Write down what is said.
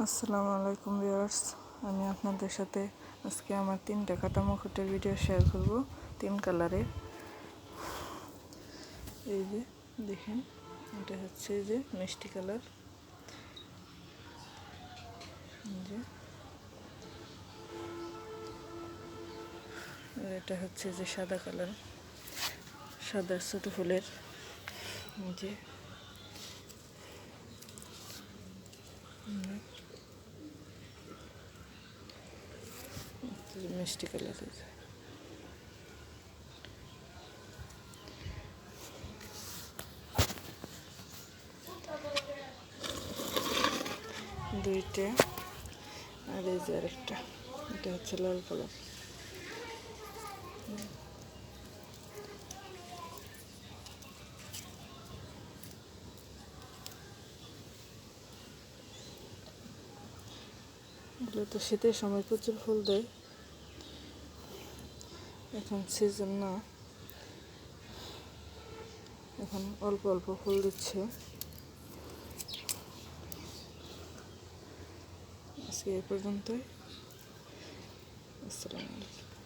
আসসালামু আলাইকুম ভিউয়ার্স, আমি আপনাদের সাথে আজকে আমার 3টা কাটা মুকুটের ভিডিও শেয়ার করব 3 কালারে। এই যে দেখেন, এটা হচ্ছে যে মিষ্টি কালার, যে এটা হচ্ছে যে সাদা কালার, সাদা ছোট ফুলের, যে মিষ্টি কালার। দুইটা, আর এই যে আরেকটা, এটা হচ্ছে লাল কালার। এগুলো তো শীতের সময় প্রচুর ফুল দেয়, এখন সিজন না, এখন অল্প অল্প ফুল দিচ্ছে। আজকে এই পর্যন্তই। আসসালামু আলাইকুম।